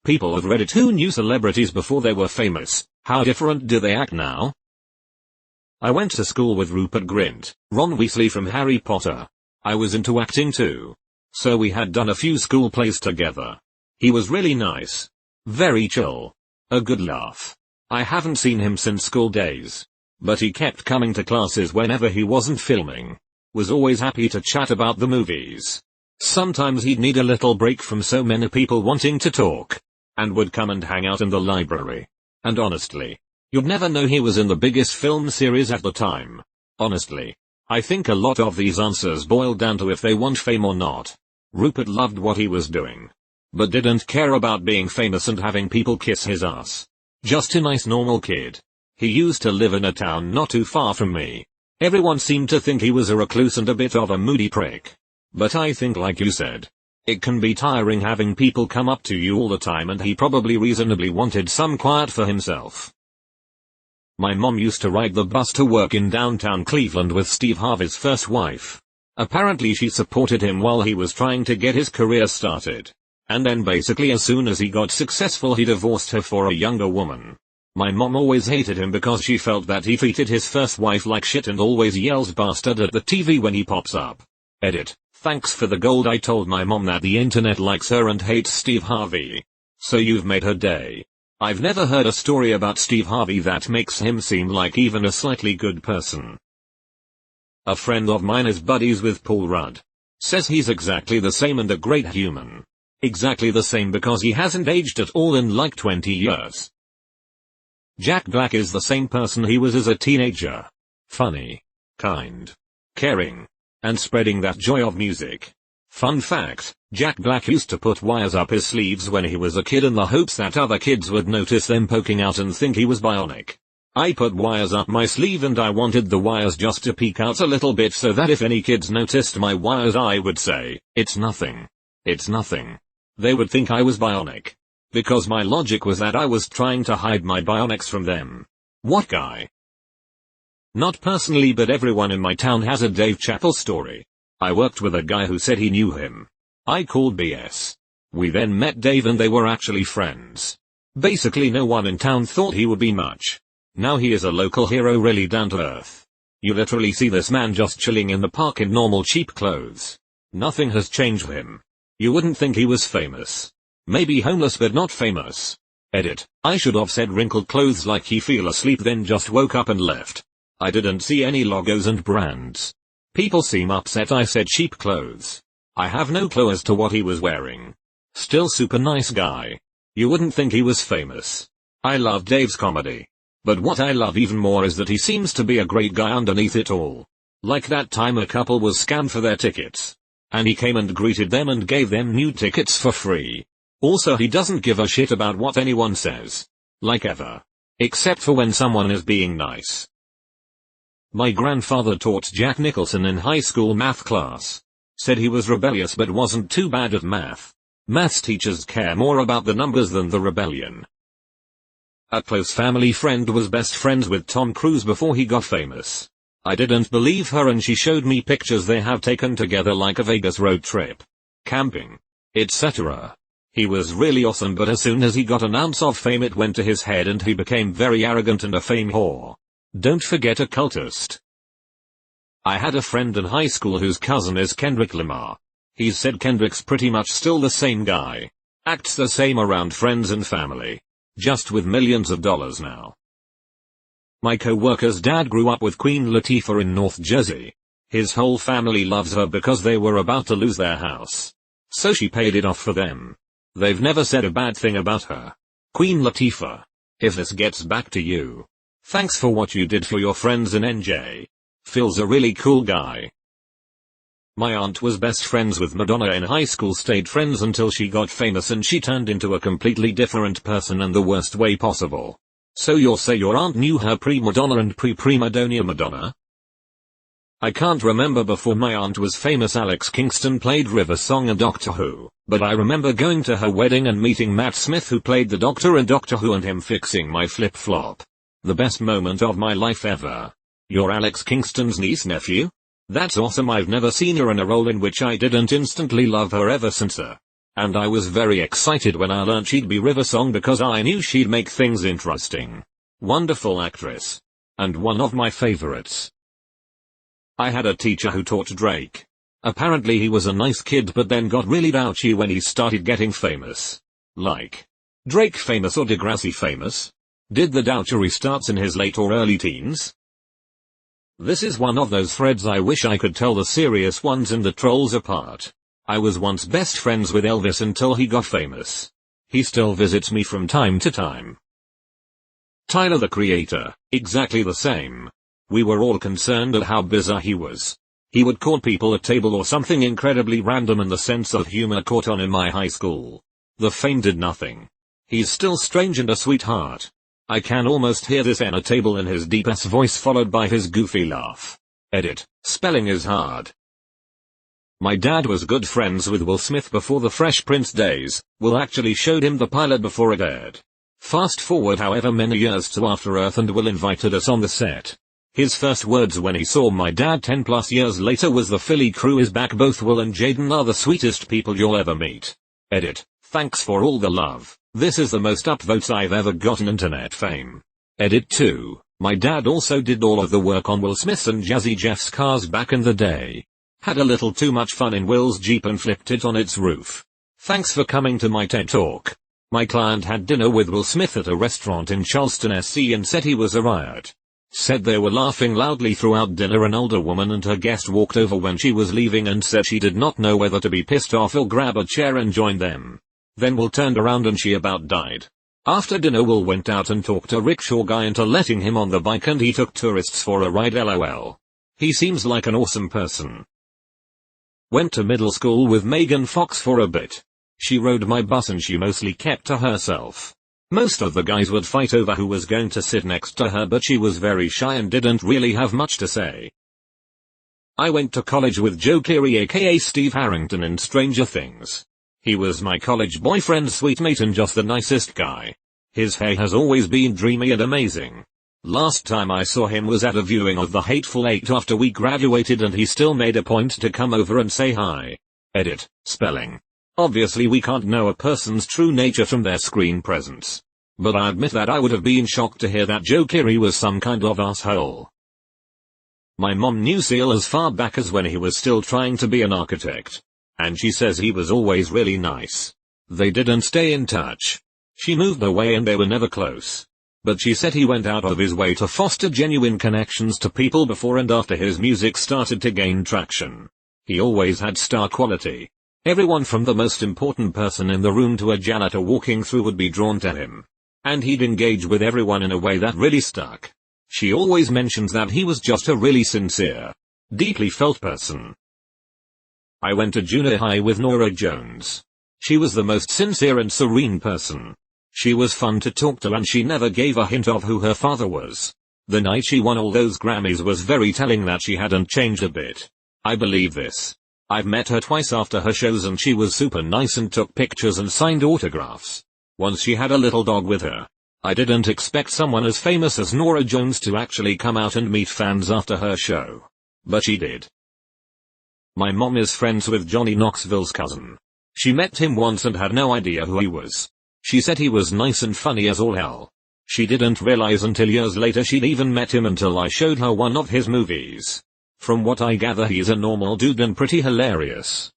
People of Reddit who knew celebrities before they were famous, how different do they act now? I went to school with Rupert Grint, Ron Weasley from Harry Potter. I was into acting too. So we had done a few school plays together. He was really nice. Very chill. A good laugh. I haven't seen him since school days. But he kept coming to classes whenever he wasn't filming. Was always happy to chat about the movies. Sometimes he'd need a little break from so many people wanting to talk. And would come and hang out in the library. And honestly, you'd never know he was in the biggest film series at the time. Honestly. I think a lot of these answers boil down to if they want fame or not. Rupert loved what he was doing. But didn't care about being famous and having people kiss his ass. Just a nice normal kid. He used to live in a town not too far from me. Everyone seemed to think he was a recluse and a bit of a moody prick. But I think like you said, it can be tiring having people come up to you all the time, and he probably reasonably wanted some quiet for himself. My mom used to ride the bus to work in downtown Cleveland with Steve Harvey's first wife. Apparently she supported him while he was trying to get his career started. And then basically as soon as he got successful he divorced her for a younger woman. My mom always hated him because she felt that he treated his first wife like shit and always yells bastard at the TV when he pops up. Edit. Thanks for the gold. I told my mom that the internet likes her and hates Steve Harvey. So you've made her day. I've never heard a story about Steve Harvey that makes him seem like even a slightly good person. A friend of mine is buddies with Paul Rudd. Says he's exactly the same and a great human. Exactly the same because he hasn't aged at all in like 20 years. Jack Black is the same person he was as a teenager. Funny. Kind. Caring. And spreading that joy of music. Fun fact, Jack Black used to put wires up his sleeves when he was a kid in the hopes that other kids would notice them poking out and think he was bionic. I put wires up my sleeve and I wanted the wires just to peek out a little bit so that if any kids noticed my wires I would say, "It's nothing. It's nothing." They would think I was bionic. Because my logic was that I was trying to hide my bionics from them. What guy? Not personally, but everyone in my town has a Dave Chappelle story. I worked with a guy who said he knew him. I called BS. We then met Dave and they were actually friends. Basically no one in town thought he would be much. Now he is a local hero, really down to earth. You literally see this man just chilling in the park in normal cheap clothes. Nothing has changed with him. You wouldn't think he was famous. Maybe homeless but not famous. Edit. I should have said wrinkled clothes like he fell asleep then just woke up and left. I didn't see any logos and brands. People seem upset I said cheap clothes. I have no clue as to what he was wearing. Still super nice guy. You wouldn't think he was famous. I love Dave's comedy. But what I love even more is that he seems to be a great guy underneath it all. Like that time a couple was scammed for their tickets. And he came and greeted them and gave them new tickets for free. Also he doesn't give a shit about what anyone says. Like ever. Except for when someone is being nice. My grandfather taught Jack Nicholson in high school math class. Said he was rebellious but wasn't too bad at math. Maths teachers care more about the numbers than the rebellion. A close family friend was best friends with Tom Cruise before he got famous. I didn't believe her and she showed me pictures they have taken together like a Vegas road trip. Camping. Etc. He was really awesome, but as soon as he got an ounce of fame it went to his head and he became very arrogant and a fame whore. Don't forget a cultist. I had a friend in high school whose cousin is Kendrick Lamar. He said Kendrick's pretty much still the same guy. Acts the same around friends and family. Just with millions of dollars now. My co-worker's dad grew up with Queen Latifah in North Jersey. His whole family loves her because they were about to lose their house. So she paid it off for them. They've never said a bad thing about her. Queen Latifah. If this gets back to you. Thanks for what you did for your friends in NJ. Phil's a really cool guy. My aunt was best friends with Madonna in high school, stayed friends until she got famous and she turned into a completely different person in the worst way possible. So you'll say your aunt knew her pre-Madonna and pre-Prima Donna Madonna? I can't remember before my aunt was famous. Alex Kingston played River Song in Doctor Who, but I remember going to her wedding and meeting Matt Smith who played the Doctor in Doctor Who and him fixing my flip-flop. The best moment of my life ever. You're Alex Kingston's niece-nephew? That's awesome. I've never seen her in a role in which I didn't instantly love her ever since her. And I was very excited when I learned she'd be River Song because I knew she'd make things interesting. Wonderful actress. And one of my favorites. I had a teacher who taught Drake. Apparently he was a nice kid but then got really douchy when he started getting famous. Like, Drake famous or Degrassi famous? Did the douchery starts in his late or early teens? This is one of those threads I wish I could tell the serious ones and the trolls apart. I was once best friends with Elvis until he got famous. He still visits me from time to time. Tyler the Creator, exactly the same. We were all concerned at how bizarre he was. He would call people a table or something incredibly random and the sense of humor caught on in my high school. The fame did nothing. He's still strange and a sweetheart. I can almost hear this a table in his deep-ass voice followed by his goofy laugh. Edit. Spelling is hard. My dad was good friends with Will Smith before the Fresh Prince days. Will actually showed him the pilot before it aired. Fast forward however many years to After Earth and Will invited us on the set. His first words when he saw my dad 10 plus years later was the Philly crew is back. Both Will and Jaden are the sweetest people you'll ever meet. Edit. Thanks for all the love. This is the most upvotes I've ever gotten internet fame. Edit 2. My dad also did all of the work on Will Smith's and Jazzy Jeff's cars back in the day. Had a little too much fun in Will's Jeep and flipped it on its roof. Thanks for coming to my TED Talk. My client had dinner with Will Smith at a restaurant in Charleston, SC and said he was a riot. Said they were laughing loudly throughout dinner. An older woman and her guest walked over when she was leaving and said she did not know whether to be pissed off or grab a chair and join them. Then Will turned around and she about died. After dinner Will went out and talked a rickshaw guy into letting him on the bike and he took tourists for a ride. LOL. He seems like an awesome person. Went to middle school with Megan Fox for a bit. She rode my bus and she mostly kept to herself. Most of the guys would fight over who was going to sit next to her but she was very shy and didn't really have much to say. I went to college with Joe Keery aka Steve Harrington in Stranger Things. He was my college boyfriend, sweet mate and just the nicest guy. His hair has always been dreamy and amazing. Last time I saw him was at a viewing of The Hateful Eight after we graduated and he still made a point to come over and say hi. Edit. Spelling. Obviously we can't know a person's true nature from their screen presence. But I admit that I would have been shocked to hear that Joe Keery was some kind of asshole. My mom knew Seal as far back as when he was still trying to be an architect. And she says he was always really nice. They didn't stay in touch. She moved away and they were never close. But she said he went out of his way to foster genuine connections to people before and after his music started to gain traction. He always had star quality. Everyone from the most important person in the room to a janitor walking through would be drawn to him. And he'd engage with everyone in a way that really stuck. She always mentions that he was just a really sincere, deeply felt person. I went to junior high with Norah Jones. She was the most sincere and serene person. She was fun to talk to and she never gave a hint of who her father was. The night she won all those Grammys was very telling that she hadn't changed a bit. I believe this. I've met her twice after her shows and she was super nice and took pictures and signed autographs. Once she had a little dog with her. I didn't expect someone as famous as Norah Jones to actually come out and meet fans after her show. But she did. My mom is friends with Johnny Knoxville's cousin. She met him once and had no idea who he was. She said he was nice and funny as all hell. She didn't realize until years later she'd even met him until I showed her one of his movies. From what I gather he's a normal dude and pretty hilarious.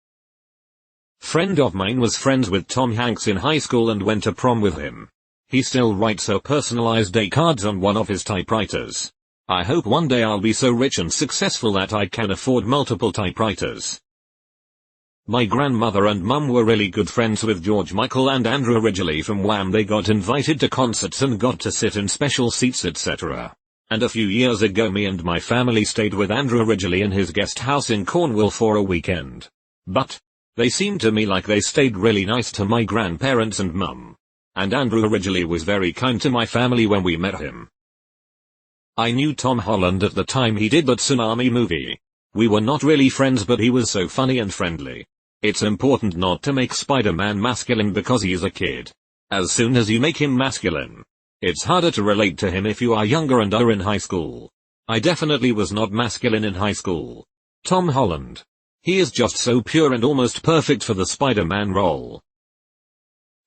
Friend of mine was friends with Tom Hanks in high school and went to prom with him. He still writes her personalized day cards on one of his typewriters. I hope one day I'll be so rich and successful that I can afford multiple typewriters. My grandmother and mum were really good friends with George Michael and Andrew Ridgeley from Wham. They got invited to concerts and got to sit in special seats, etc. And a few years ago me and my family stayed with Andrew Ridgeley in his guest house in Cornwall for a weekend. But they seemed to me like they stayed really nice to my grandparents and mum. And Andrew Ridgeley was very kind to my family when we met him. I knew Tom Holland at the time he did that Tsunami movie. We were not really friends but he was so funny and friendly. It's important not to make Spider-Man masculine because he is a kid. As soon as you make him masculine, it's harder to relate to him if you are younger and are in high school. I definitely was not masculine in high school. Tom Holland. He is just so pure and almost perfect for the Spider-Man role.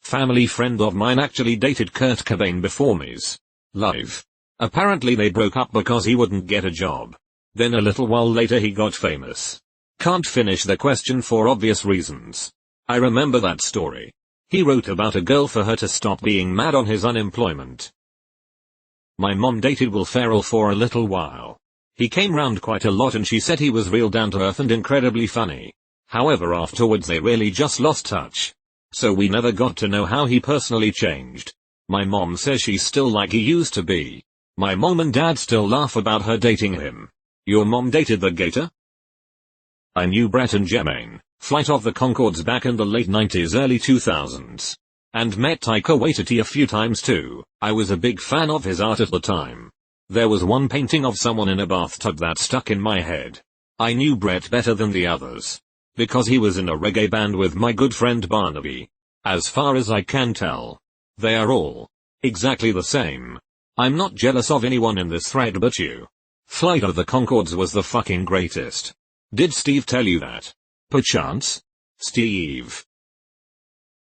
Family friend of mine actually dated Kurt Cobain before me's life. Apparently they broke up because he wouldn't get a job. Then a little while later he got famous. Can't finish the question for obvious reasons. I remember that story. He wrote about a girl for her to stop being mad on his unemployment. My mom dated Will Ferrell for a little while. He came round quite a lot and she said he was real down to earth and incredibly funny. However, afterwards they really just lost touch. So we never got to know how he personally changed. My mom says she's still like he used to be. My mom and dad still laugh about her dating him. Your mom dated the Gator? I knew Brett and Jermaine, Flight of the Conchords back in the late 90s early 2000s. And met Taika Waititi a few times too. I was a big fan of his art at the time. There was one painting of someone in a bathtub that stuck in my head. I knew Brett better than the others. Because he was in a reggae band with my good friend Barnaby. As far as I can tell. They are all exactly the same. I'm not jealous of anyone in this thread but you. Flight of the Conchords was the fucking greatest. Did Steve tell you that? Perchance? Steve.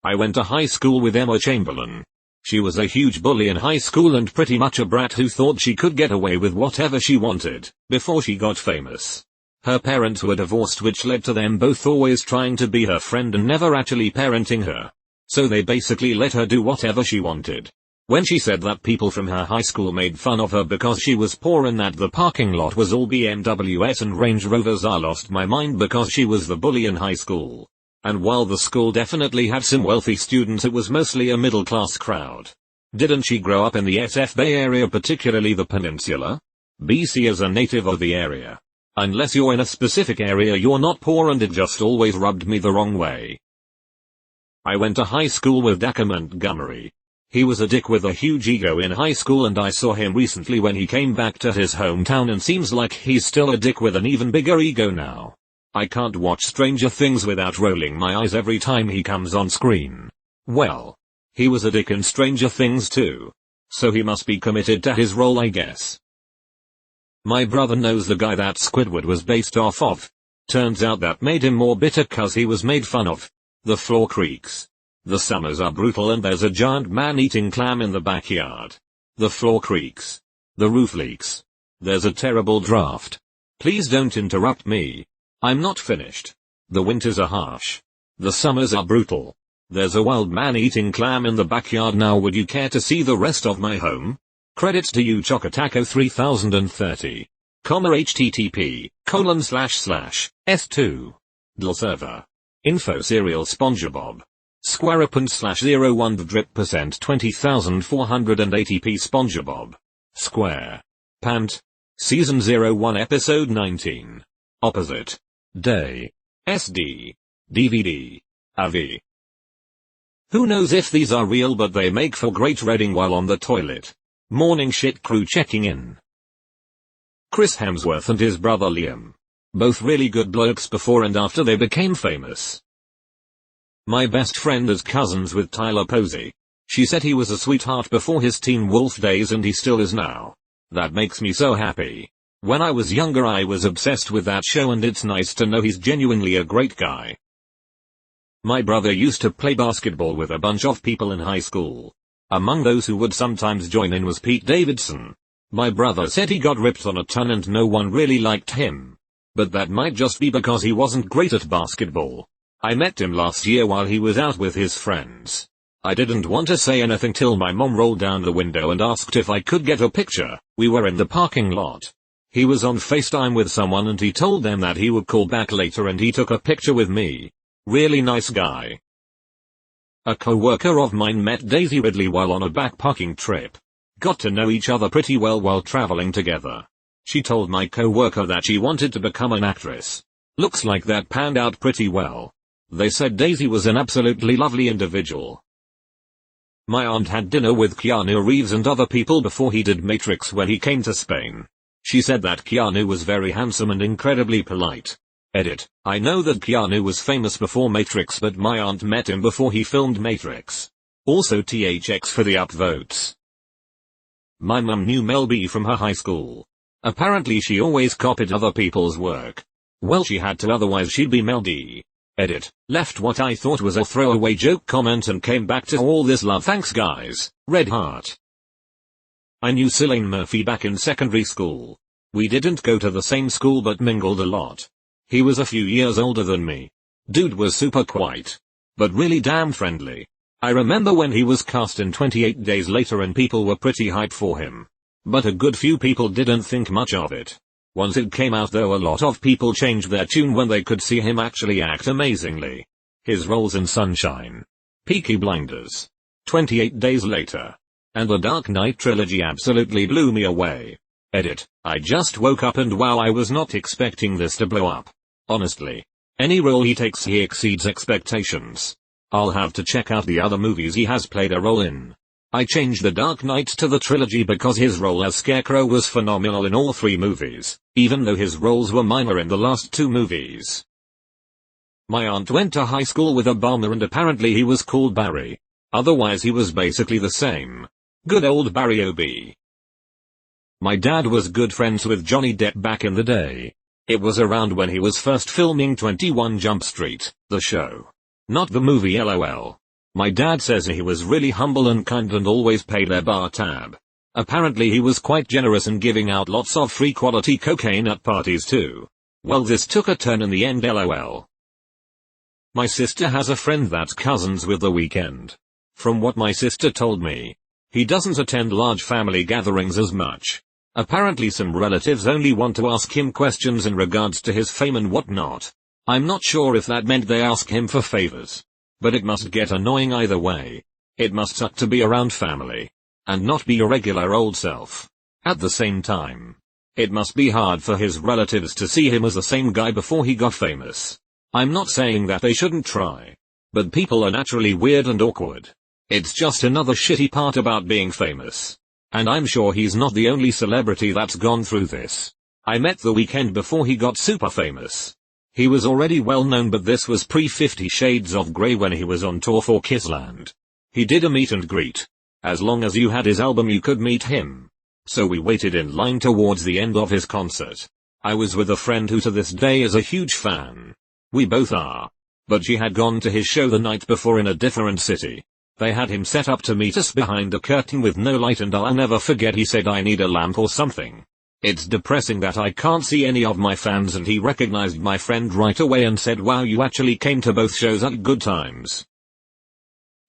I went to high school with Emma Chamberlain. She was a huge bully in high school and pretty much a brat who thought she could get away with whatever she wanted, before she got famous. Her parents were divorced, which led to them both always trying to be her friend and never actually parenting her. So they basically let her do whatever she wanted. When she said that people from her high school made fun of her because she was poor and that the parking lot was all BMWs and Range Rovers, I lost my mind because she was the bully in high school. And while the school definitely had some wealthy students, it was mostly a middle-class crowd. Didn't she grow up in the SF Bay Area, particularly the Peninsula? BC is a native of the area. Unless you're in a specific area, you're not poor, and it just always rubbed me the wrong way. I went to high school with Dacre Montgomery. He was a dick with a huge ego in high school, and I saw him recently when he came back to his hometown, and seems like he's still a dick with an even bigger ego now. I can't watch Stranger Things without rolling my eyes every time he comes on screen. Well, he was a dick in Stranger Things too. So he must be committed to his role, I guess. My brother knows the guy that Squidward was based off of. Turns out that made him more bitter cause he was made fun of. The floor creaks. The summers are brutal and there's a giant man-eating clam in the backyard. The floor creaks. The roof leaks. There's a terrible draft. Please don't interrupt me. I'm not finished. The winters are harsh. The summers are brutal. There's a wild man-eating clam in the backyard. Now would you care to see the rest of my home? Credits to you Chocotaco 3030. http://s2. DL server. Info serial SpongeBob. Squarepant/01 drip% 20,480p SpongeBob. Square. Pant. Season 01 Episode 19. Opposite. Day. SD. DVD. AV. Who knows if these are real, but they make for great reading while on the toilet. Morning shit crew checking in. Chris Hemsworth and his brother Liam. Both really good blokes before and after they became famous. My best friend is cousins with Tyler Posey. She said he was a sweetheart before his Teen Wolf days and he still is now. That makes me so happy. When I was younger I was obsessed with that show and it's nice to know he's genuinely a great guy. My brother used to play basketball with a bunch of people in high school. Among those who would sometimes join in was Pete Davidson. My brother said he got ripped on a ton and no one really liked him. But that might just be because he wasn't great at basketball. I met him last year while he was out with his friends. I didn't want to say anything till my mom rolled down the window and asked if I could get a picture. We were in the parking lot. He was on FaceTime with someone and he told them that he would call back later and he took a picture with me. Really nice guy. A co-worker of mine met Daisy Ridley while on a backpacking trip. Got to know each other pretty well while traveling together. She told my co-worker that she wanted to become an actress. Looks like that panned out pretty well. They said Daisy was an absolutely lovely individual. My aunt had dinner with Keanu Reeves and other people before he did Matrix when he came to Spain. She said that Keanu was very handsome and incredibly polite. Edit. I know that Keanu was famous before Matrix, but my aunt met him before he filmed Matrix. Also THX for the upvotes. My mum knew Mel B from her high school. Apparently she always copied other people's work. Well, she had to, otherwise she'd be Mel D. Edit. Left what I thought was a throwaway joke comment and came back to all this love. Thanks guys. Red heart. I knew Cillian Murphy back in secondary school. We didn't go to the same school but mingled a lot. He was a few years older than me. Dude was super quiet, but really damn friendly. I remember when he was cast in 28 Days Later and people were pretty hyped for him. But a good few people didn't think much of it. Once it came out though, a lot of people changed their tune when they could see him actually act amazingly. His roles in Sunshine, Peaky Blinders, 28 Days Later, and the Dark Knight trilogy absolutely blew me away. Edit. I just woke up and wow, I was not expecting this to blow up. Honestly. Any role he takes he exceeds expectations. I'll have to check out the other movies he has played a role in. I changed The Dark Knight to the trilogy because his role as Scarecrow was phenomenal in all 3 movies, even though his roles were minor in the last 2 movies. My aunt went to high school with Obama and apparently he was called Barry. Otherwise he was basically the same. Good old Barry OB. My dad was good friends with Johnny Depp back in the day. It was around when he was first filming 21 Jump Street, the show. Not the movie LOL. My dad says he was really humble and kind and always paid their bar tab. Apparently he was quite generous in giving out lots of free quality cocaine at parties too. Well, this took a turn in the end LOL. My sister has a friend that's cousins with The Weeknd. From what my sister told me, he doesn't attend large family gatherings as much. Apparently some relatives only want to ask him questions in regards to his fame and whatnot. I'm not sure if that meant they ask him for favors. But it must get annoying either way. It must suck to be around family and not be your regular old self. At the same time, it must be hard for his relatives to see him as the same guy before he got famous. I'm not saying that they shouldn't try, but people are naturally weird and awkward. It's just another shitty part about being famous. And I'm sure he's not the only celebrity that's gone through this. I met The Weeknd before he got super famous. He was already well known, but this was pre-50 Shades of Grey when he was on tour for Kissland. He did a meet and greet. As long as you had his album you could meet him. So we waited in line towards the end of his concert. I was with a friend who to this day is a huge fan. We both are. But she had gone to his show the night before in a different city. They had him set up to meet us behind a curtain with no light and I'll never forget he said I need a lamp or something. It's depressing that I can't see any of my fans and he recognized my friend right away and said wow, you actually came to both shows at good times.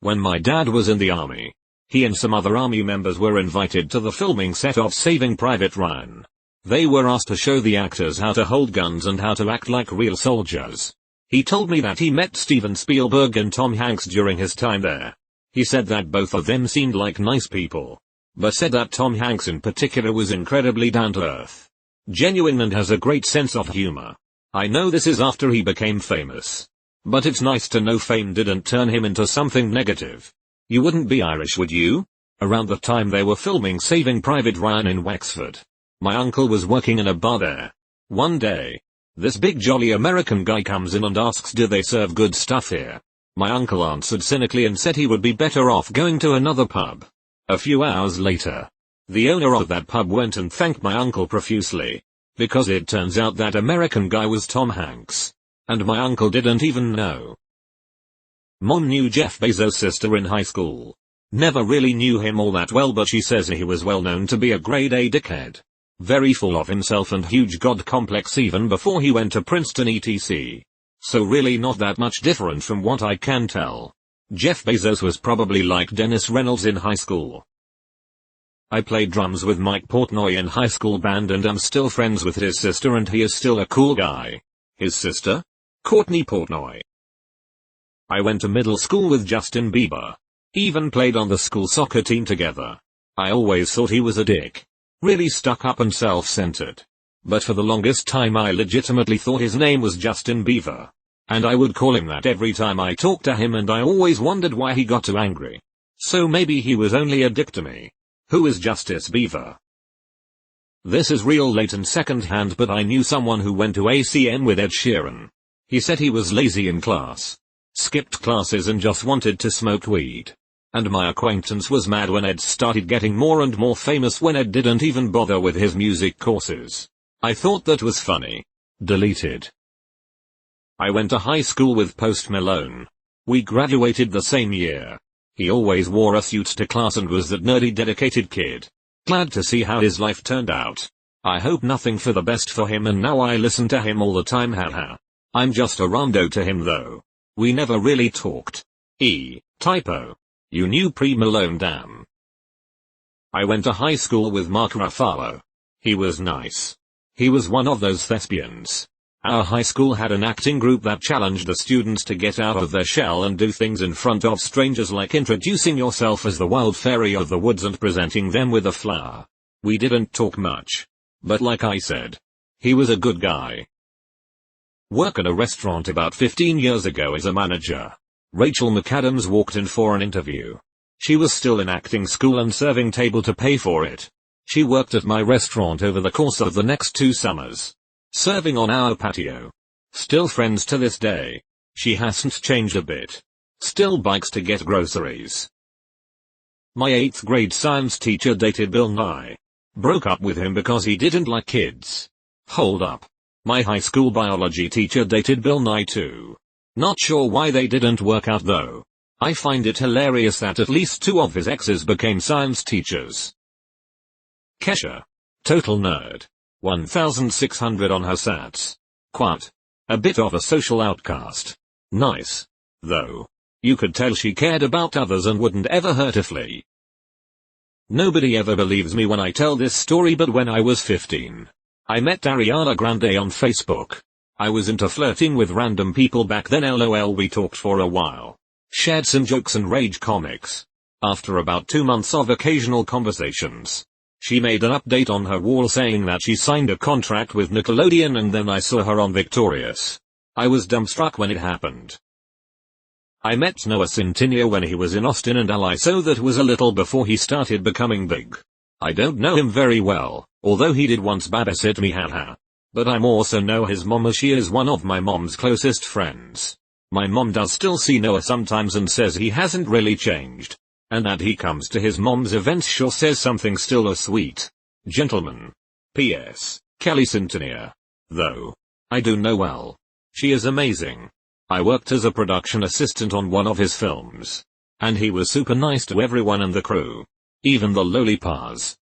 When my dad was in the army, he and some other army members were invited to the filming set of Saving Private Ryan. They were asked to show the actors how to hold guns and how to act like real soldiers. He told me that he met Steven Spielberg and Tom Hanks during his time there. He said that both of them seemed like nice people, but said that Tom Hanks in particular was incredibly down to earth, genuine and has a great sense of humor. I know this is after he became famous, but it's nice to know fame didn't turn him into something negative. You wouldn't be Irish, would you? Around the time they were filming Saving Private Ryan in Wexford, my uncle was working in a bar there. One day, this big jolly American guy comes in and asks, do they serve good stuff here? My uncle answered cynically and said he would be better off going to another pub. A few hours later, the owner of that pub went and thanked my uncle profusely, because it turns out that American guy was Tom Hanks, and my uncle didn't even know. Mom knew Jeff Bezos' sister in high school. Never really knew him all that well, but she says he was well known to be a grade A dickhead. Very full of himself and huge god complex even before he went to Princeton etc. So really not that much different from what I can tell. Jeff Bezos was probably like Dennis Reynolds in high school. I played drums with Mike Portnoy in high school band and am still friends with his sister and he is still a cool guy. His sister? Courtney Portnoy. I went to middle school with Justin Bieber. Even played on the school soccer team together. I always thought he was a dick. Really stuck up and self-centered. But for the longest time I legitimately thought his name was Justin Bieber. And I would call him that every time I talked to him and I always wondered why he got so angry. So maybe he was only a dick to me. Who is Justice Bieber? This is real late and second-hand, but I knew someone who went to ACM with Ed Sheeran. He said he was lazy in class. Skipped classes and just wanted to smoke weed. And my acquaintance was mad when Ed started getting more and more famous when Ed didn't even bother with his music courses. I thought that was funny. Deleted. I went to high school with Post Malone. We graduated the same year. He always wore a suit to class and was that nerdy dedicated kid. Glad to see how his life turned out. I hope nothing for the best for him and now I listen to him all the time, haha. I'm just a rando to him though. We never really talked. Typo. You knew pre-Malone, damn. I went to high school with Mark Ruffalo. He was nice. He was one of those thespians. Our high school had an acting group that challenged the students to get out of their shell and do things in front of strangers like introducing yourself as the wild fairy of the woods and presenting them with a flower. We didn't talk much. But like I said, he was a good guy. Work at a restaurant about 15 years ago as a manager. Rachel McAdams walked in for an interview. She was still in acting school and serving table to pay for it. She worked at my restaurant over the course of the next 2 summers. Serving on our patio. Still friends to this day. She hasn't changed a bit. Still bikes to get groceries. My 8th grade science teacher dated Bill Nye. Broke up with him because he didn't like kids. Hold up. My high school biology teacher dated Bill Nye too. Not sure why they didn't work out though. I find it hilarious that at least 2 of his exes became science teachers. Kesha. Total nerd. 1600 on her sats. Quite. A bit of a social outcast. Nice. Though. You could tell she cared about others and wouldn't ever hurt a flea. Nobody ever believes me when I tell this story, but when I was 15, I met Ariana Grande on Facebook. I was into flirting with random people back then, lol. We talked for a while. Shared some jokes and rage comics. After about 2 months of occasional conversations, she made an update on her wall saying that she signed a contract with Nickelodeon, and then I saw her on Victorious. I was dumbstruck when it happened. I met Noah Centineo when he was in Austin and LA, so that was a little before he started becoming big. I don't know him very well, although he did once babysit me, haha. But I also know his mom, as she is one of my mom's closest friends. My mom does still see Noah sometimes and says he hasn't really changed. And that he comes to his mom's events, sure says something still a sweet gentleman. P.S. Kelly Centineo. Though. I do know well. She is amazing. I worked as a production assistant on one of his films. And he was super nice to everyone in the crew. Even the lollipas.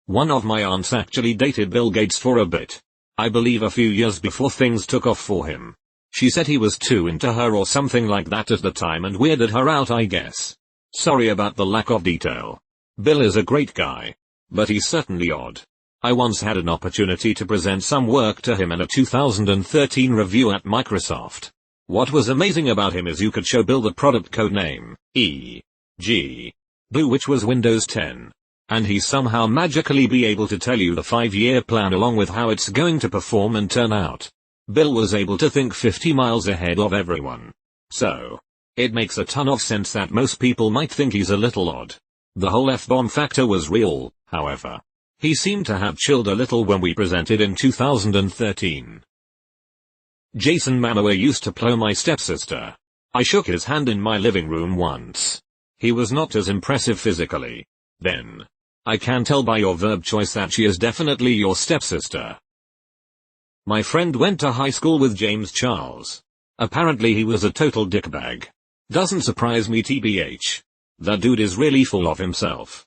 One of my aunts actually dated Bill Gates for a bit. I believe a few years before things took off for him. She said he was too into her or something like that at the time and weirded her out, I guess. Sorry about the lack of detail. Bill is a great guy. But he's certainly odd. I once had an opportunity to present some work to him in a 2013 review at Microsoft. What was amazing about him is you could show Bill the product code name, e.g. Boo, which was Windows 10. And he somehow magically be able to tell you the 5-year plan along with how it's going to perform and turn out. Bill was able to think 50 miles ahead of everyone. So, it makes a ton of sense that most people might think he's a little odd. The whole F-bomb factor was real, however. He seemed to have chilled a little when we presented in 2013. Jason Momoa used to plow my stepsister. I shook his hand in my living room once. He was not as impressive physically. Then. I can tell by your verb choice that she is definitely your stepsister. My friend went to high school with James Charles. Apparently he was a total dickbag. Doesn't surprise me, tbh. That dude is really full of himself.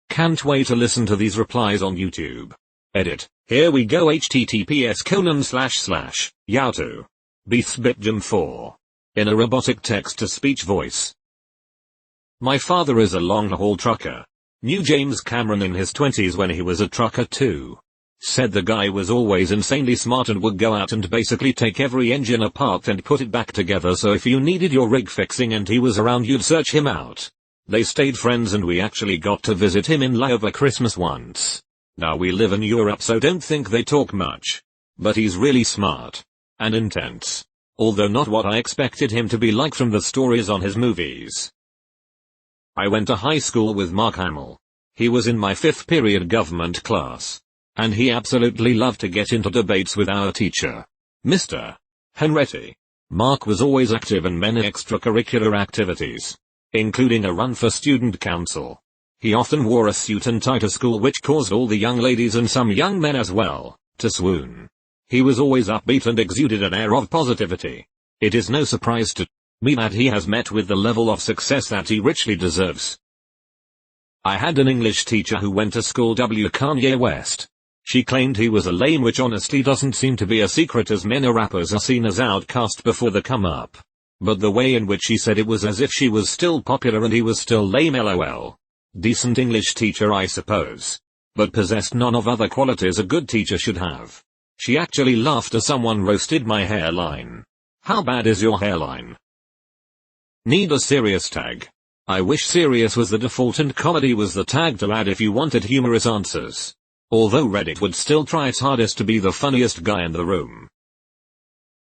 Can't wait to listen to these replies on YouTube. Edit. Here we go. https://yahoo. Beathsbitgem4. In a robotic text-to-speech voice. My father is a long-haul trucker. Knew James Cameron in his 20s when he was a trucker too. Said the guy was always insanely smart and would go out and basically take every engine apart and put it back together, so if you needed your rig fixing and he was around, you'd search him out. They stayed friends and we actually got to visit him in LA over Christmas once. Now we live in Europe, so don't think they talk much. But he's really smart. And intense. Although not what I expected him to be like from the stories on his movies. I went to high school with Mark Hamill. He was in my 5th period government class. And he absolutely loved to get into debates with our teacher, Mr. Henretti. Mark was always active in many extracurricular activities, including a run for student council. He often wore a suit and tie to school, which caused all the young ladies and some young men as well to swoon. He was always upbeat and exuded an air of positivity. It is no surprise to me that he has met with the level of success that he richly deserves. I had an English teacher who went to school Kanye West. She claimed he was a lame, which honestly doesn't seem to be a secret, as many rappers are seen as outcast before the come up. But the way in which she said it was as if she was still popular and he was still lame, lol. Decent English teacher, I suppose. But possessed none of other qualities a good teacher should have. She actually laughed as someone roasted my hairline. How bad is your hairline? Need a serious tag. I wish serious was the default and comedy was the tag to add if you wanted humorous answers. Although Reddit would still try its hardest to be the funniest guy in the room.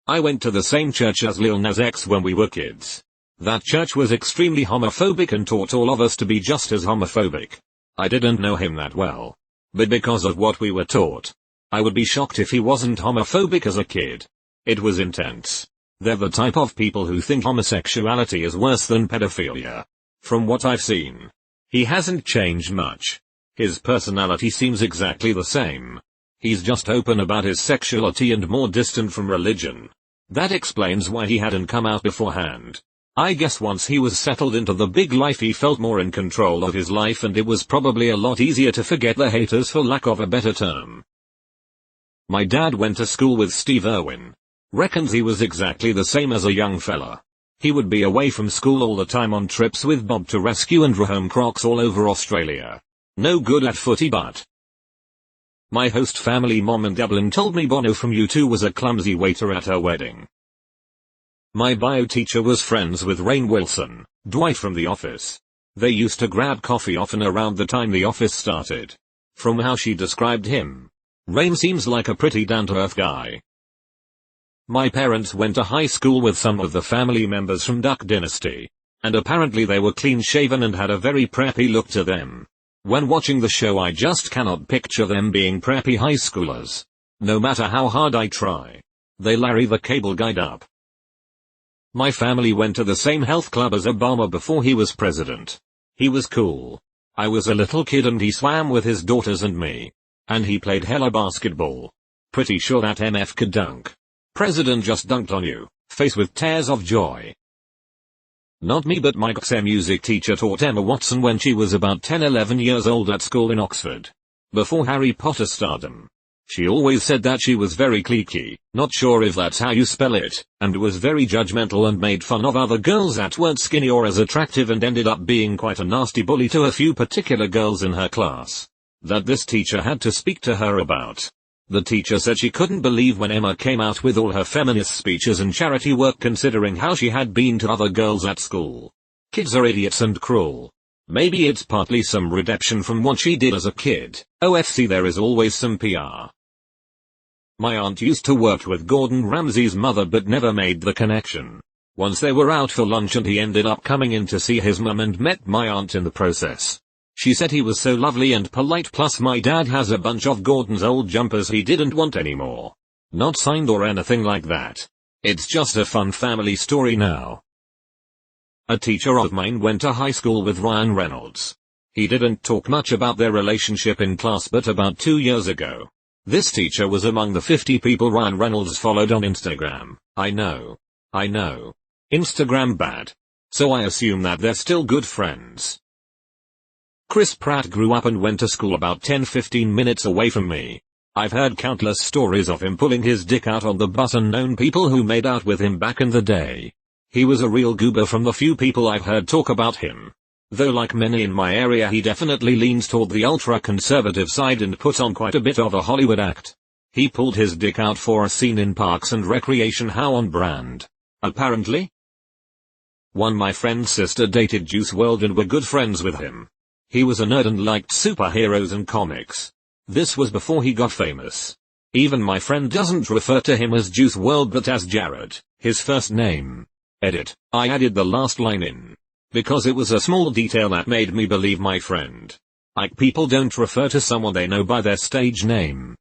I went to the same church as Lil Nas X when we were kids. That church was extremely homophobic and taught all of us to be just as homophobic. I didn't know him that well. But because of what we were taught, I would be shocked if he wasn't homophobic as a kid. It was intense. They're the type of people who think homosexuality is worse than pedophilia. From what I've seen, he hasn't changed much. His personality seems exactly the same. He's just open about his sexuality and more distant from religion. That explains why he hadn't come out beforehand. I guess once he was settled into the big life he felt more in control of his life, and it was probably a lot easier to forget the haters, for lack of a better term. My dad went to school with Steve Irwin. Reckons he was exactly the same as a young fella. He would be away from school all the time on trips with Bob to rescue and rehome crocs all over Australia. No good at footy, but my host family mom in Dublin told me Bono from U2 was a clumsy waiter at her wedding. My bio teacher was friends with Rainn Wilson, Dwight from The Office. They used to grab coffee often around the time The Office started. From how she described him, Rainn seems like a pretty down-to-earth guy. My parents went to high school with some of the family members from Duck Dynasty, and apparently they were clean-shaven and had a very preppy look to them. When watching the show, I just cannot picture them being preppy high schoolers. No matter how hard I try. They Larry the Cable Guide up. My family went to the same health club as Obama before he was president. He was cool. I was a little kid and he swam with his daughters and me. And he played hella basketball. Pretty sure that MF could dunk. President just dunked on you, face with tears of joy. Not me, but my music teacher taught Emma Watson when she was about 10-11 years old at school in Oxford. Before Harry Potter stardom. She always said that she was very cliquey, not sure if that's how you spell it, and was very judgmental and made fun of other girls that weren't skinny or as attractive, and ended up being quite a nasty bully to a few particular girls in her class that this teacher had to speak to her about. The teacher said she couldn't believe when Emma came out with all her feminist speeches and charity work, considering how she had been to other girls at school. Kids are idiots and cruel. Maybe it's partly some redemption from what she did as a kid. OFC, there is always some PR. My aunt used to work with Gordon Ramsay's mother but never made the connection. Once they were out for lunch and he ended up coming in to see his mum and met my aunt in the process. She said he was so lovely and polite, plus my dad has a bunch of Gordon's old jumpers he didn't want anymore. Not signed or anything like that. It's just a fun family story now. A teacher of mine went to high school with Ryan Reynolds. He didn't talk much about their relationship in class, but about 2 years ago, this teacher was among the 50 people Ryan Reynolds followed on Instagram. I know. Instagram bad. So I assume that they're still good friends. Chris Pratt grew up and went to school about 10-15 minutes away from me. I've heard countless stories of him pulling his dick out on the bus and known people who made out with him back in the day. He was a real goober from the few people I've heard talk about him. Though like many in my area, he definitely leans toward the ultra-conservative side and put on quite a bit of a Hollywood act. He pulled his dick out for a scene in Parks and Recreation. How on brand. Apparently. My friend's sister dated Juice WRLD and were good friends with him. He was a nerd and liked superheroes and comics. This was before he got famous. Even my friend doesn't refer to him as Juice WRLD but as Jared, his first name. Edit. I added the last line in because it was a small detail that made me believe my friend. Like, people don't refer to someone they know by their stage name.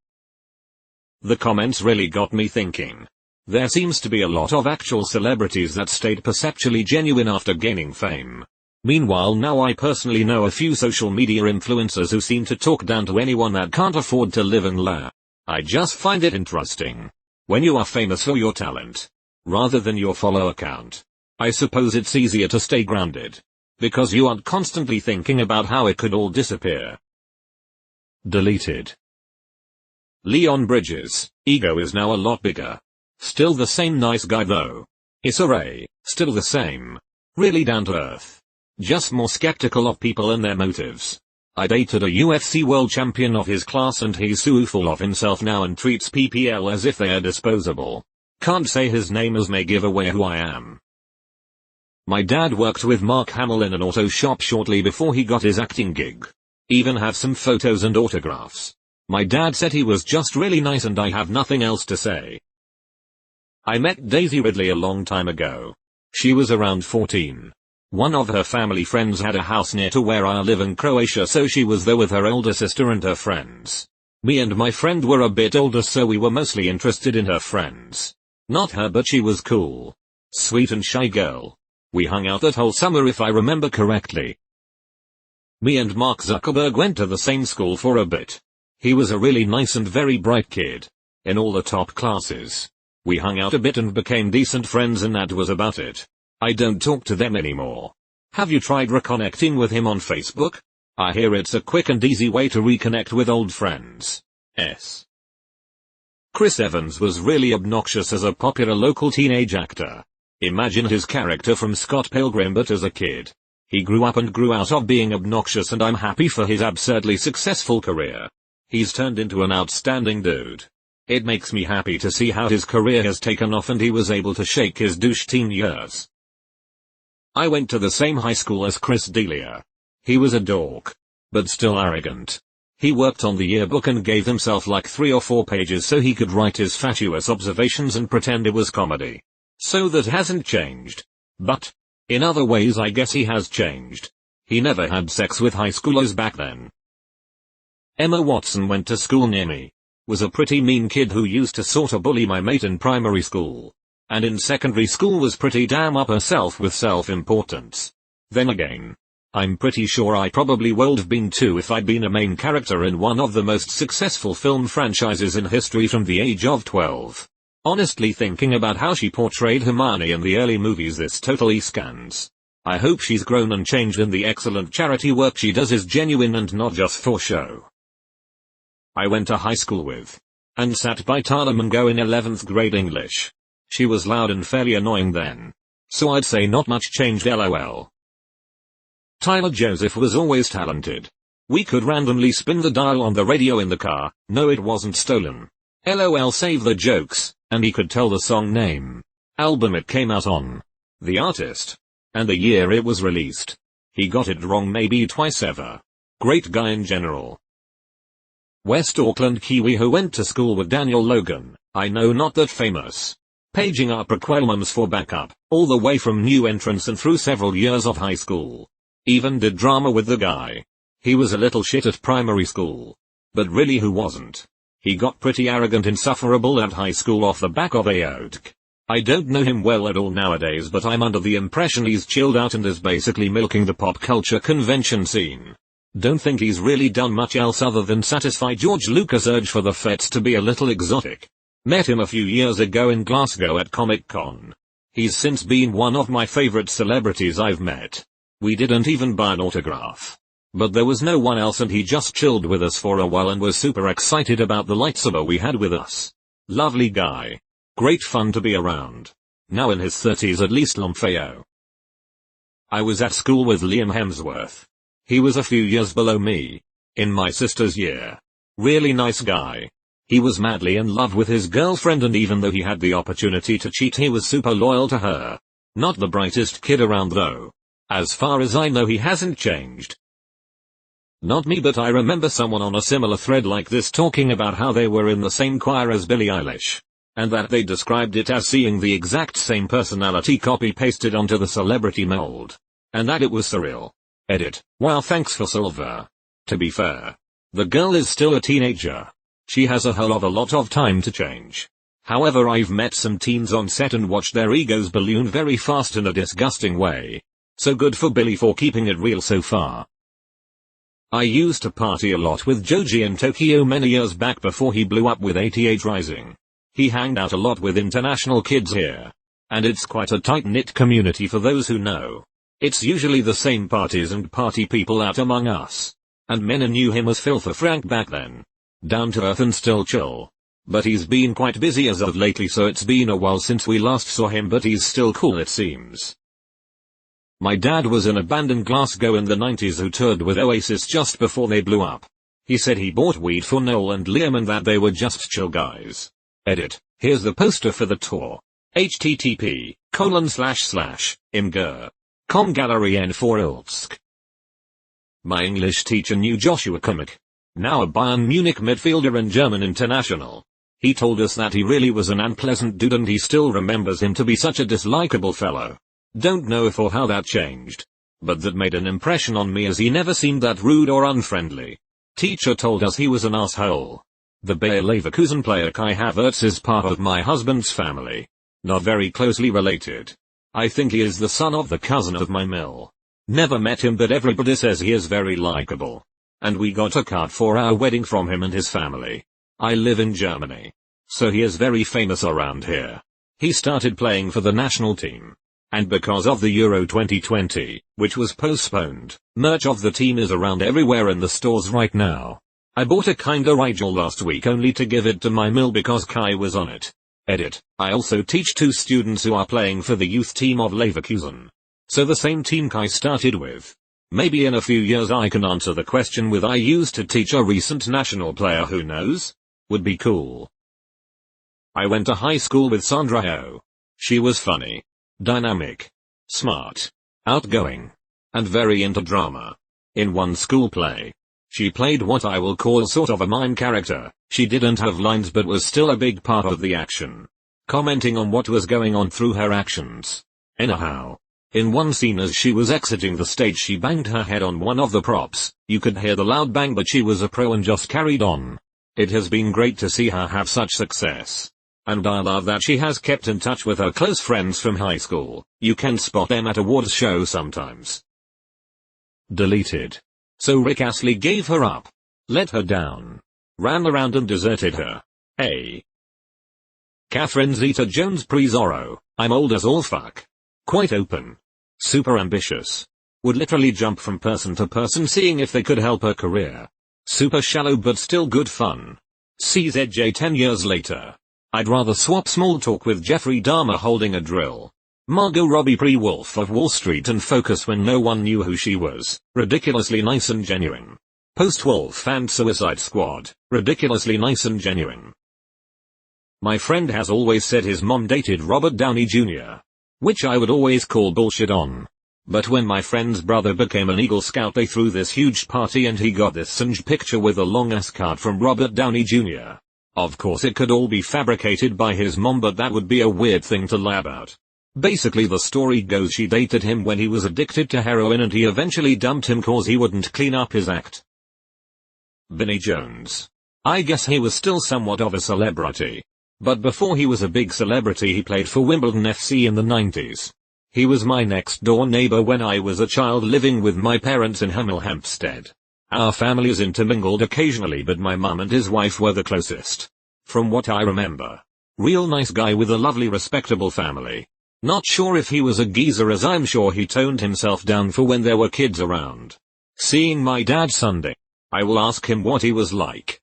The comments really got me thinking. There seems to be a lot of actual celebrities that stayed perceptually genuine after gaining fame. Meanwhile, now I personally know a few social media influencers who seem to talk down to anyone that can't afford to live and laugh. I just find it interesting. When you are famous for your talent, rather than your follower count, I suppose it's easier to stay grounded, because you aren't constantly thinking about how it could all disappear. Deleted. Leon Bridges, ego is now a lot bigger. Still the same nice guy though. Issa Rae, still the same. Really down to earth. Just more skeptical of people and their motives. I dated a UFC world champion of his class and he's so full of himself now and treats PPL as if they are disposable. Can't say his name as may give away who I am. My dad worked with Mark Hamill in an auto shop shortly before he got his acting gig. Even have some photos and autographs. My dad said he was just really nice and I have nothing else to say. I met Daisy Ridley a long time ago. She was around 14. One of her family friends had a house near to where I live in Croatia, so she was there with her older sister and her friends. Me and my friend were a bit older, so we were mostly interested in her friends. Not her, but she was cool. Sweet and shy girl. We hung out that whole summer if I remember correctly. Me and Mark Zuckerberg went to the same school for a bit. He was a really nice and very bright kid. In all the top classes. We hung out a bit and became decent friends and that was about it. I don't talk to them anymore. Have you tried reconnecting with him on Facebook? I hear it's a quick and easy way to reconnect with old friends. S. Chris Evans was really obnoxious as a popular local teenage actor. Imagine his character from Scott Pilgrim but as a kid. He grew up and grew out of being obnoxious and I'm happy for his absurdly successful career. He's turned into an outstanding dude. It makes me happy to see how his career has taken off and he was able to shake his douche teen years. I went to the same high school as Chris D'Elia. He was a dork. But still arrogant. He worked on the yearbook and gave himself like 3 or 4 pages so he could write his fatuous observations and pretend it was comedy. So that hasn't changed. But, in other ways I guess he has changed. He never had sex with high schoolers back then. Emma Watson went to school near me. Was a pretty mean kid who used to sorta bully my mate in primary school. And in secondary school was pretty damn up herself with self-importance. Then again, I'm pretty sure I probably would have been too if I'd been a main character in one of the most successful film franchises in history from the age of 12. Honestly, thinking about how she portrayed Hermione in the early movies, this totally scans. I hope she's grown and changed and the excellent charity work she does is genuine and not just for show. I went to high school with and sat by Tana Mungo in 11th grade English. She was loud and fairly annoying then. So I'd say not much changed, lol. Tyler Joseph was always talented. We could randomly spin the dial on the radio in the car, no it wasn't stolen. LOL, save the jokes, and he could tell the song name, album it came out on, the artist, and the year it was released. He got it wrong maybe twice ever. Great guy in general. West Auckland Kiwi who went to school with Daniel Logan, I know not that famous. Paging up requirements for backup, all the way from new entrance and through several years of high school. Even did drama with the guy. He was a little shit at primary school. But really who wasn't? He got pretty arrogant insufferable at high school off the back of AOTK. I don't know him well at all nowadays, but I'm under the impression he's chilled out and is basically milking the pop culture convention scene. Don't think he's really done much else other than satisfy George Lucas' urge for the fets to be a little exotic. Met him a few years ago in Glasgow at Comic-Con. He's since been one of my favorite celebrities I've met. We didn't even buy an autograph. But there was no one else and he just chilled with us for a while and was super excited about the lightsaber we had with us. Lovely guy. Great fun to be around. Now in his 30s at least, Lomfeo. I was at school with Liam Hemsworth. He was a few years below me. In my sister's year. Really nice guy. He was madly in love with his girlfriend and even though he had the opportunity to cheat he was super loyal to her. Not the brightest kid around though. As far as I know he hasn't changed. Not me, but I remember someone on a similar thread like this talking about how they were in the same choir as Billie Eilish. And that they described it as seeing the exact same personality copy-pasted onto the celebrity mold. And that it was surreal. Edit. Wow, thanks for Silver. To be fair. The girl is still a teenager. She has a hell of a lot of time to change. However, I've met some teens on set and watched their egos balloon very fast in a disgusting way. So good for Billie for keeping it real so far. I used to party a lot with Joji in Tokyo many years back before he blew up with 88 Rising. He hanged out a lot with international kids here. And it's quite a tight-knit community for those who know. It's usually the same parties and party people out among us. And Mena knew him as Phil for Frank back then. Down to earth and still chill. But he's been quite busy as of lately, so it's been a while since we last saw him, but he's still cool it seems. My dad was in a band in Glasgow in the 90s who toured with Oasis just before they blew up. He said he bought weed for Noel and Liam and that they were just chill guys. Edit. Here's the poster for the tour. http://imgur.com Gallery N4 Ilsk. My English teacher knew Joshua Kimmich, now a Bayern Munich midfielder and German international. He told us that he really was an unpleasant dude and he still remembers him to be such a dislikable fellow. Don't know if or how that changed. But that made an impression on me as he never seemed that rude or unfriendly. Teacher told us he was an asshole. The Bayer Leverkusen player Kai Havertz is part of my husband's family. Not very closely related. I think he is the son of the cousin of my mill. Never met him but everybody says he is very likable. And we got a card for our wedding from him and his family. I live in Germany. So he is very famous around here. He started playing for the national team. And because of the Euro 2020, which was postponed, merch of the team is around everywhere in the stores right now. I bought a kinda Rigel last week only to give it to my mill because Kai was on it. Edit. I also teach 2 students who are playing for the youth team of Leverkusen. So the same team Kai started with. Maybe in a few years I can answer the question with I used to teach a recent national player, who knows? Would be cool. I went to high school with Sandra Oh. She was funny, dynamic, smart, outgoing, and very into drama. In one school play, she played what I will call sort of a mime character. She didn't have lines but was still a big part of the action, commenting on what was going on through her actions. Anyhow, in one scene as she was exiting the stage she banged her head on one of the props. You could hear the loud bang but she was a pro and just carried on. It has been great to see her have such success. And I love that she has kept in touch with her close friends from high school. You can spot them at awards shows sometimes. Deleted. So Rick Astley gave her up. Let her down. Ran around and deserted her. A. Catherine Zeta-Jones pre-Zorro. I'm old as all fuck. Quite open. Super ambitious. Would literally jump from person to person seeing if they could help her career. Super shallow but still good fun. CZJ 10 years later. I'd rather swap small talk with Jeffrey Dahmer holding a drill. Margot Robbie pre-Wolf of Wall Street and Focus when no one knew who she was. Ridiculously nice and genuine. Post-Wolf and Suicide Squad. Ridiculously nice and genuine. My friend has always said his mom dated Robert Downey Jr. Which I would always call bullshit on. But when my friend's brother became an Eagle Scout they threw this huge party and he got this singed picture with a long ass card from Robert Downey Jr. Of course it could all be fabricated by his mom but that would be a weird thing to lie about. Basically the story goes she dated him when he was addicted to heroin and he eventually dumped him cause he wouldn't clean up his act. Vinnie Jones. I guess he was still somewhat of a celebrity. But before he was a big celebrity he played for Wimbledon FC in the 90s. He was my next door neighbor when I was a child living with my parents in Hemel Hempstead. Our families intermingled occasionally but my mum and his wife were the closest. From what I remember. Real nice guy with a lovely respectable family. Not sure if he was a geezer as I'm sure he toned himself down for when there were kids around. Seeing my dad Sunday. I will ask him what he was like.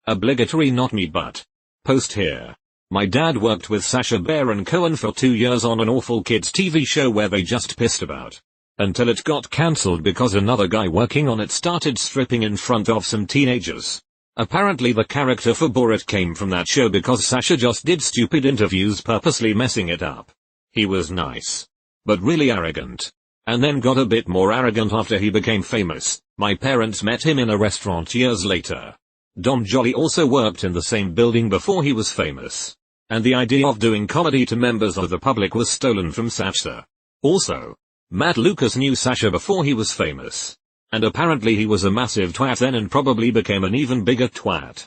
Obligatory not me but. Post here. My dad worked with Sacha Baron Cohen for 2 years on an awful kids TV show where they just pissed about. Until it got cancelled because another guy working on it started stripping in front of some teenagers. Apparently the character for Borat came from that show because Sacha just did stupid interviews purposely messing it up. He was nice. But really arrogant. And then got a bit more arrogant after he became famous. My parents met him in a restaurant years later. Dom Joly also worked in the same building before he was famous. And the idea of doing comedy to members of the public was stolen from Sacha. Also, Matt Lucas knew Sacha before he was famous. And apparently he was a massive twat then and probably became an even bigger twat.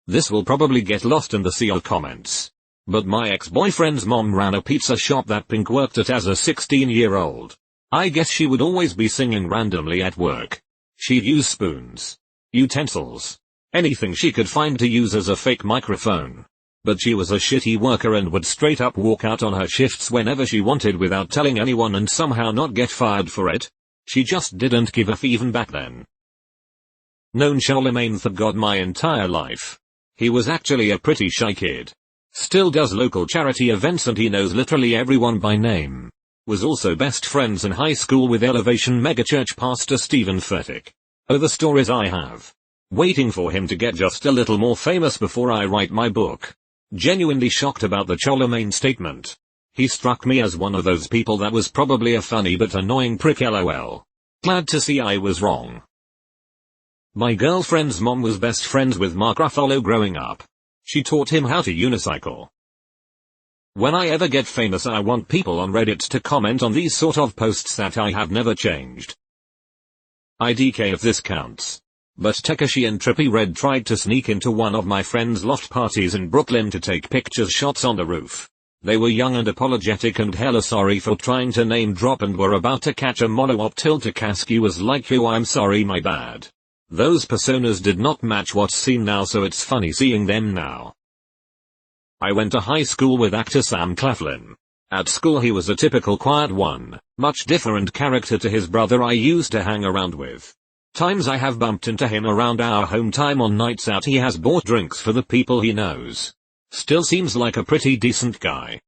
This will probably get lost in the sea of comments. But my ex-boyfriend's mom ran a pizza shop that Pink worked at as a 16-year-old. I guess she would always be singing randomly at work. She'd use spoons, utensils, anything she could find to use as a fake microphone. But she was a shitty worker and would straight up walk out on her shifts whenever she wanted without telling anyone and somehow not get fired for it. She just didn't give a f even back then. Known Charlemagne the God my entire life. He was actually a pretty shy kid. Still does local charity events and he knows literally everyone by name. Was also best friends in high school with Elevation megachurch pastor Stephen Furtick. Oh, the stories I have. Waiting for him to get just a little more famous before I write my book. Genuinely shocked about the Charlemagne statement. He struck me as one of those people that was probably a funny but annoying prick lol. Glad to see I was wrong. My girlfriend's mom was best friends with Mark Ruffalo growing up. She taught him how to unicycle. When I ever get famous I want people on Reddit to comment on these sort of posts that I have never changed. IDK if this counts. But Tekashi and Trippie Redd tried to sneak into one of my friend's loft parties in Brooklyn to take pictures shots on the roof. They were young and apologetic and hella sorry for trying to name drop and were about to catch a mono-op till Takaski was like yo I'm sorry my bad. Those personas did not match what's seen now so it's funny seeing them now. I went to high school with actor Sam Claflin. At school he was a typical quiet one, much different character to his brother I used to hang around with. Times I have bumped into him around our home time on nights out he has bought drinks for the people he knows. Still seems like a pretty decent guy.